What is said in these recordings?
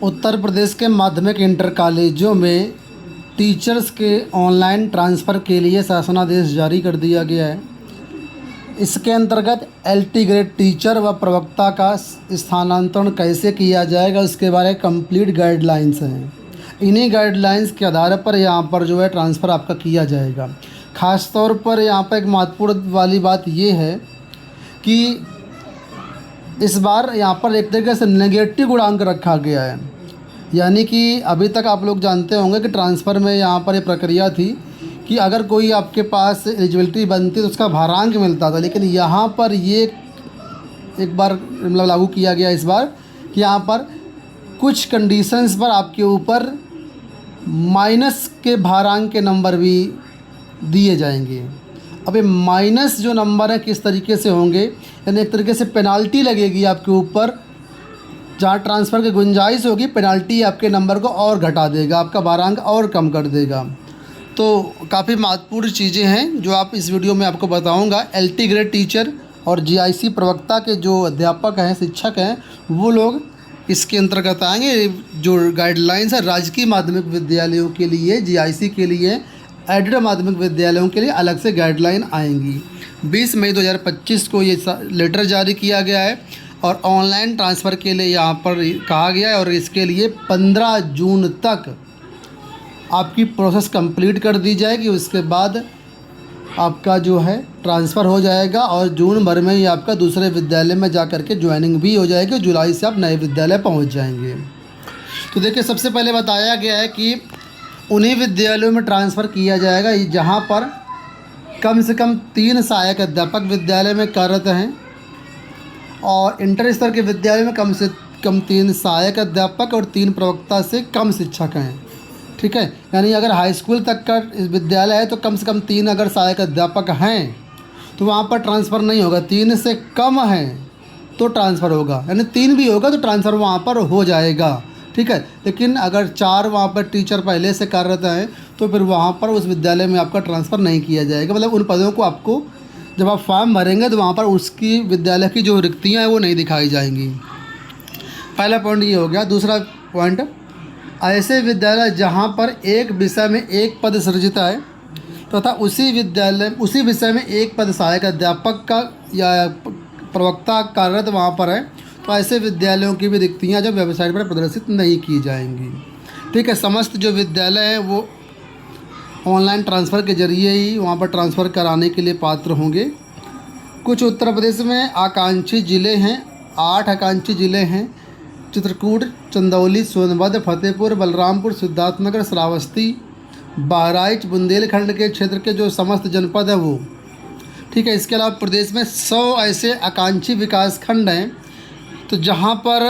उत्तर प्रदेश के माध्यमिक इंटर कॉलेजों में टीचर्स के ऑनलाइन ट्रांसफ़र के लिए शासनादेश जारी कर दिया गया है। इसके अंतर्गत एलटी ग्रेड टीचर व प्रवक्ता का स्थानांतरण कैसे किया जाएगा, उसके बारे में कंप्लीट गाइडलाइंस हैं। इन्हीं गाइडलाइंस के आधार पर यहाँ पर जो है ट्रांसफ़र आपका किया जाएगा। ख़ास तौर पर यहाँ पर एक महत्वपूर्ण वाली बात ये है कि इस बार यहाँ पर एक तरीके से नेगेटिव गुणांक रखा गया है। यानी कि अभी तक आप लोग जानते होंगे कि ट्रांसफ़र में यहाँ पर ये प्रक्रिया थी कि अगर कोई आपके पास एलिजिबिलिटी बनती तो उसका भारांक मिलता था, लेकिन यहाँ पर ये एक बार मतलब लागू किया गया इस बार कि यहाँ पर कुछ कंडीशंस पर आपके ऊपर माइनस के भारांक के नंबर भी दिए जाएंगे। अब ये माइनस जो नंबर है किस तरीके से होंगे, यानी एक तरीके से पेनाल्टी लगेगी आपके ऊपर। जहाँ ट्रांसफ़र की गुंजाइश होगी, पेनाल्टी आपके नंबर को और घटा देगा, आपका भारांक और कम कर देगा। तो काफ़ी महत्वपूर्ण चीज़ें हैं जो आप इस वीडियो में आपको बताऊंगा। एलटी ग्रेड टीचर और जीआईसी प्रवक्ता के जो अध्यापक हैं, शिक्षक हैं, वो लोग इसके अंतर्गत आएंगे। जो गाइडलाइंस है राजकीय माध्यमिक विद्यालयों के लिए, जीआईसी के लिए, एडेड माध्यमिक विद्यालयों के लिए अलग से गाइडलाइन आएंगी। 20 मई 2025 को ये लेटर जारी किया गया है और ऑनलाइन ट्रांसफ़र के लिए यहाँ पर कहा गया है और इसके लिए 15 जून तक आपकी प्रोसेस कंप्लीट कर दी जाएगी। उसके बाद आपका जो है ट्रांसफ़र हो जाएगा और जून भर में ही आपका दूसरे विद्यालय में जा कर के ज्वाइनिंग भी हो जाएगी। जुलाई से आप नए विद्यालय पहुंच जाएंगे। तो देखिए, सबसे पहले बताया गया है कि उन्हीं विद्यालयों में ट्रांसफ़र किया जाएगा जहां पर कम से कम 3 सहायक अध्यापक विद्यालय में कार्यरत हैं और इंटर स्तर के विद्यालय में कम से कम 3 सहायक अध्यापक और 3 प्रवक्ता से कम शिक्षक हैं। ठीक है, यानी अगर हाई स्कूल तक का इस विद्यालय है तो कम से कम 3 अगर सहायक अध्यापक हैं तो वहाँ पर ट्रांसफ़र नहीं होगा। 3 से कम है तो ट्रांसफ़र होगा, यानी 3 भी होगा तो ट्रांसफ़र वहाँ पर हो जाएगा। ठीक है, लेकिन अगर 4 वहाँ पर टीचर पहले से कार्यरत हैं तो फिर वहाँ पर उस विद्यालय में आपका ट्रांसफ़र नहीं किया जाएगा। मतलब उन पदों को आपको जब आप फॉर्म भरेंगे तो वहाँ पर उसकी विद्यालय की जो रिक्तियाँ हैं वो नहीं दिखाई जाएंगी। पहला पॉइंट ये हो गया। दूसरा पॉइंट, ऐसे विद्यालय जहाँ पर एक विषय में एक पद सृजित है तथा उसी विषय में एक पद सहायक अध्यापक का या प्रवक्ता कार्यरत वहाँ पर है, तो ऐसे विद्यालयों की भी रिक्तियाँ जो वेबसाइट पर प्रदर्शित नहीं की जाएंगी। ठीक है, समस्त जो विद्यालय हैं वो ऑनलाइन ट्रांसफ़र के ज़रिए ही वहाँ पर ट्रांसफ़र कराने के लिए पात्र होंगे। कुछ उत्तर प्रदेश में आकांक्षी ज़िले हैं, 8 आकांक्षी ज़िले हैं। चित्रकूट, चंदौली, सोनभद्र, फतेहपुर, बलरामपुर, सिद्धार्थनगर, श्रावस्ती, बहराइच, बुंदेलखंड के क्षेत्र के जो समस्त जनपद है वो। ठीक है, इसके अलावा प्रदेश में 100 ऐसे आकांक्षी विकास खंड हैं तो जहाँ पर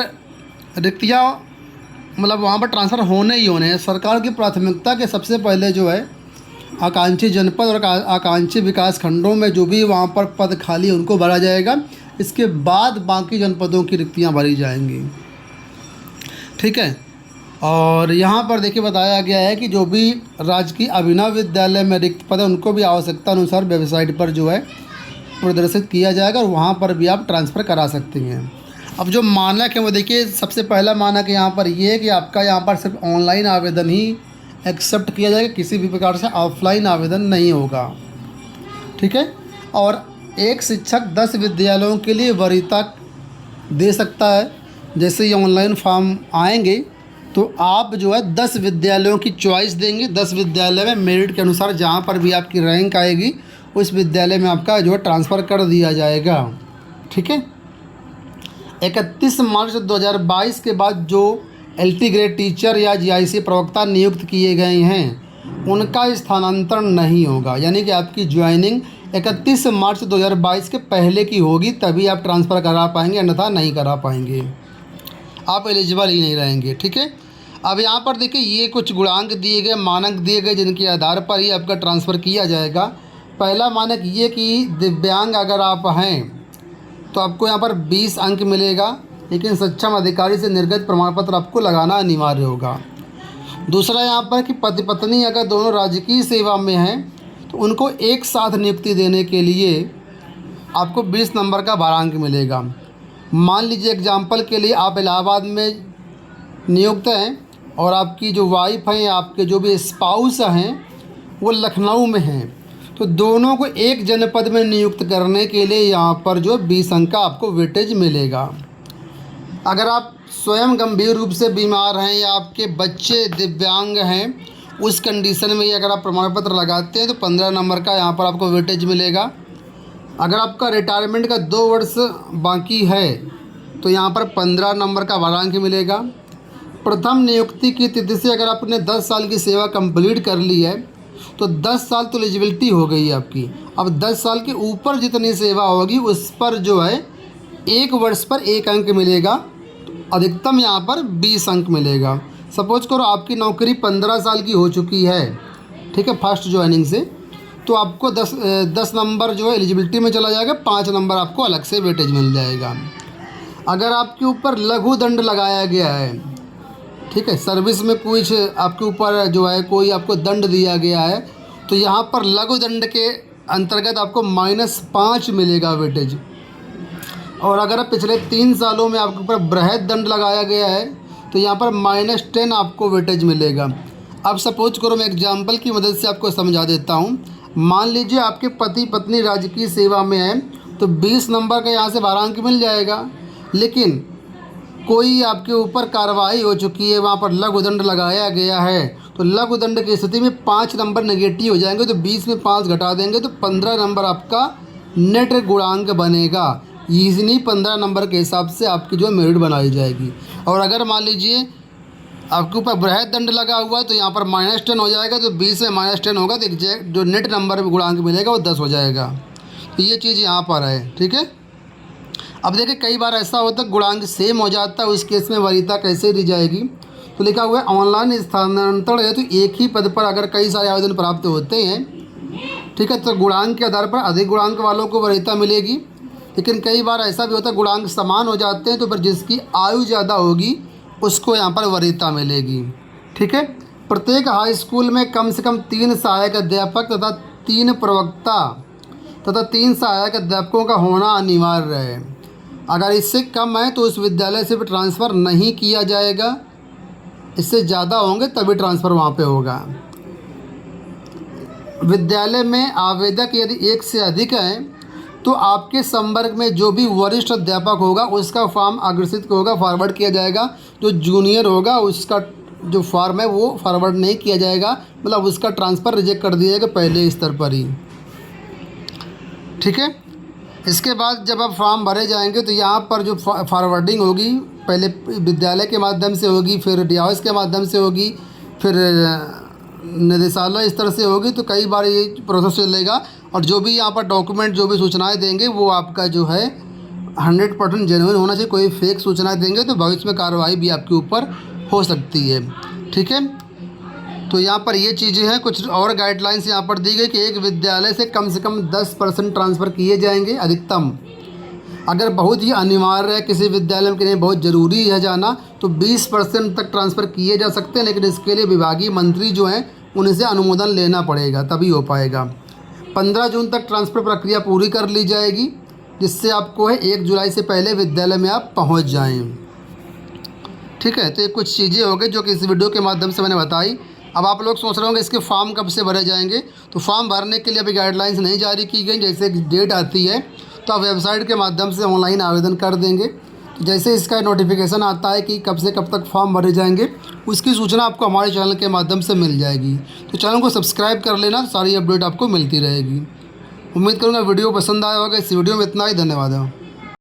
रिक्तियाँ मतलब वहाँ पर ट्रांसफ़र होने ही होने हैं। सरकार की प्राथमिकता के सबसे पहले जो है आकांक्षी जनपद और आकांक्षी विकास खंडों में जो भी वहाँ पर पद खाली है उनको भरा जाएगा। इसके बाद बाकी जनपदों की रिक्तियाँ भरी जाएंगी। ठीक है, और यहाँ पर देखिए बताया गया है कि जो भी राजकीय अभिनव विद्यालय में रिक्त पद है उनको भी आवश्यकता अनुसार वेबसाइट पर जो है प्रदर्शित किया जाएगा और वहाँ पर भी आप ट्रांसफ़र करा सकते हैं। अब जो मानक है वो देखिए, सबसे पहला मानक यहाँ पर ये है कि आपका यहाँ पर सिर्फ ऑनलाइन आवेदन ही एक्सेप्ट किया जाएगा, किसी भी प्रकार से ऑफलाइन आवेदन नहीं होगा। ठीक है, और एक शिक्षक 10 विद्यालयों के लिए वरीयता दे सकता है। जैसे ये ऑनलाइन फॉर्म आएंगे तो आप जो है 10 विद्यालयों की चॉइस देंगे। 10 विद्यालय में मेरिट के अनुसार जहाँ पर भी आपकी रैंक आएगी उस विद्यालय में आपका जो है ट्रांसफ़र कर दिया जाएगा। ठीक है, 31 मार्च 2022 के बाद जो एलटी ग्रेड टीचर या जीआईसी प्रवक्ता नियुक्त किए गए हैं उनका स्थानांतरण नहीं होगा। यानी कि आपकी ज्वाइनिंग 31 मार्च 2022 के पहले की होगी, तभी आप ट्रांसफ़र करा पाएंगे, अन्यथा नहीं करा पाएंगे, आप एलिजिबल ही नहीं रहेंगे। ठीक है, अब यहाँ पर देखिए ये कुछ गुणांक दिए गए, मानक दिए गए जिनके आधार पर ही आपका ट्रांसफ़र किया जाएगा। पहला मानक ये कि दिव्यांग अगर आप हैं तो आपको यहाँ पर 20 अंक मिलेगा, लेकिन सक्षम अधिकारी से निर्गत प्रमाण पत्र आपको लगाना अनिवार्य होगा। दूसरा यहाँ पर कि पति पत्नी अगर दोनों राजकीय सेवा में हैं तो उनको एक साथ नियुक्ति देने के लिए आपको 20 नंबर का भारांक मिलेगा। मान लीजिए एग्जाम्पल के लिए आप इलाहाबाद में नियुक्त हैं और आपकी जो वाइफ हैं, आपके जो भी स्पाउस हैं वो लखनऊ में हैं, तो दोनों को एक जनपद में नियुक्त करने के लिए यहाँ पर जो 20 अंक का आपको वेटेज मिलेगा। अगर आप स्वयं गंभीर रूप से बीमार हैं या आपके बच्चे दिव्यांग हैं, उस कंडीशन में अगर आप प्रमाण पत्र लगाते हैं तो 15 नंबर का यहाँ पर आपको वेटेज मिलेगा। अगर आपका रिटायरमेंट का 2 वर्ष बाकी है तो यहाँ पर 15 नंबर का वारांक मिलेगा। प्रथम नियुक्ति की तिथि से अगर आपने 10 साल की सेवा कंप्लीट कर ली है तो 10 साल तो एलिजिबिलिटी हो गई है आपकी। अब 10 साल के ऊपर जितनी सेवा होगी उस पर जो है 1 वर्ष पर 1 अंक मिलेगा, अधिकतम यहाँ पर 20 अंक मिलेगा। सपोज करो आपकी नौकरी 15 साल की हो चुकी है, ठीक है, फर्स्ट ज्वाइनिंग से, तो आपको 10 नंबर जो है एलिजिबिलिटी में चला जाएगा, 5 नंबर आपको अलग से वेटेज मिल जाएगा। अगर आपके ऊपर लघु दंड लगाया गया है, ठीक है, सर्विस में कुछ आपके ऊपर जो है कोई आपको दंड दिया गया है, तो यहाँ पर लघु दंड के अंतर्गत आपको -5 मिलेगा वेटेज। और अगर पिछले 3 सालों में आपके ऊपर बृहद दंड लगाया गया है तो यहाँ पर -10 आपको वेटेज मिलेगा। अब सपोज करो मैं एग्जाम्पल की मदद से आपको समझा देता हूँ। मान लीजिए आपके पति पत्नी राजकीय सेवा में हैं तो 20 नंबर का यहाँ से वारांक मिल जाएगा, लेकिन कोई आपके ऊपर कार्रवाई हो चुकी है, वहाँ पर लघु दंड लगाया गया है, तो लघु दंड की स्थिति में 5 नंबर नेगेटिव हो जाएंगे, तो 20 में 5 घटा देंगे तो 15 नंबर आपका नेट गुणांक बनेगा। ईजिली 15 नंबर के हिसाब से आपकी जो मेरिट बनाई जाएगी। और अगर मान लीजिए आपके ऊपर बृहद दंड लगा हुआ है तो यहाँ पर -10 हो जाएगा, तो 20 में -10 होगा तो एग्जैक्ट जो नेट नंबर गुणांक मिलेगा वो 10 हो जाएगा। तो ये चीज़ यहाँ पर है, ठीक है। अब देखिए कई बार ऐसा होता है गुणांक सेम हो जाता है, उस केस में वरीयता कैसे दी जाएगी। तो लिखा हुआ है ऑनलाइन स्थानांतरण है तो एक ही पद पर अगर कई सारे आवेदन प्राप्त होते हैं, ठीक है, तो गुणांक के आधार पर अधिक गुणांक वालों को वरीयता मिलेगी। लेकिन कई बार ऐसा भी होता है गुणांक समान हो जाते हैं तो फिर जिसकी आयु ज़्यादा होगी उसको यहाँ पर वरीयता मिलेगी, ठीक है। प्रत्येक हाई स्कूल में कम से कम 3 सहायक अध्यापक तथा 3 प्रवक्ता तथा 3 सहायक अध्यापकों का होना अनिवार्य है। अगर इससे कम है तो उस विद्यालय से भी ट्रांसफ़र नहीं किया जाएगा, इससे ज़्यादा होंगे तभी ट्रांसफ़र वहाँ पे होगा। विद्यालय में आवेदक यदि 1 से अधिक हैं तो आपके संपर्क में जो भी वरिष्ठ अध्यापक होगा उसका फॉर्म अग्रेसित होगा, फॉरवर्ड किया जाएगा। जो जूनियर होगा उसका जो फॉर्म है वो फॉरवर्ड नहीं किया जाएगा, मतलब उसका ट्रांसफ़र रिजेक्ट कर दिया जाएगा पहले स्तर पर ही, ठीक है। इसके बाद जब आप फॉर्म भरे जाएंगे तो यहाँ पर जो फॉरवर्डिंग होगी पहले विद्यालय के माध्यम से होगी, फिर DOS के माध्यम से होगी, फिर निदेशालय स्तर से होगी, तो कई बार ये प्रोसेस चलेगा। और जो भी यहाँ पर डॉक्यूमेंट जो भी सूचनाएं देंगे वो आपका जो है 100% जेन्युइन होना चाहिए। कोई फेक सूचनाएं देंगे तो भविष्य में कार्रवाई भी आपके ऊपर हो सकती है, ठीक है। तो यहाँ पर ये चीज़ें हैं। कुछ और गाइडलाइंस यहाँ पर दी गई कि एक विद्यालय से कम 10% ट्रांसफ़र किए जाएंगे अधिकतम। अगर बहुत ही अनिवार्य है किसी विद्यालय के लिए बहुत ज़रूरी है जाना तो 20% तक ट्रांसफ़र किए जा सकते हैं, लेकिन इसके लिए विभागीय मंत्री जो हैं उनसे अनुमोदन लेना पड़ेगा तभी हो पाएगा। 15 जून तक ट्रांसफ़र प्रक्रिया पूरी कर ली जाएगी, जिससे आपको है 1 जुलाई से पहले विद्यालय में आप पहुंच जाएं, ठीक है। तो ये कुछ चीज़ें हो गई जो कि इस वीडियो के माध्यम से मैंने बताई। अब आप लोग सोच रहे होंगे इसके फॉर्म कब से भरे जाएंगे, तो फॉर्म भरने के लिए अभी गाइडलाइंस नहीं जारी की गई। जैसे डेट आती है तो आप वेबसाइट के माध्यम से ऑनलाइन आवेदन कर देंगे। तो जैसे इसका नोटिफिकेशन आता है कि कब से कब तक फॉर्म भरे जाएंगे, उसकी सूचना आपको हमारे चैनल के माध्यम से मिल जाएगी। तो चैनल को सब्सक्राइब कर लेना, सारी अपडेट आपको मिलती रहेगी। उम्मीद करूँगा वीडियो पसंद आया होगा। इस वीडियो में इतना ही, धन्यवाद।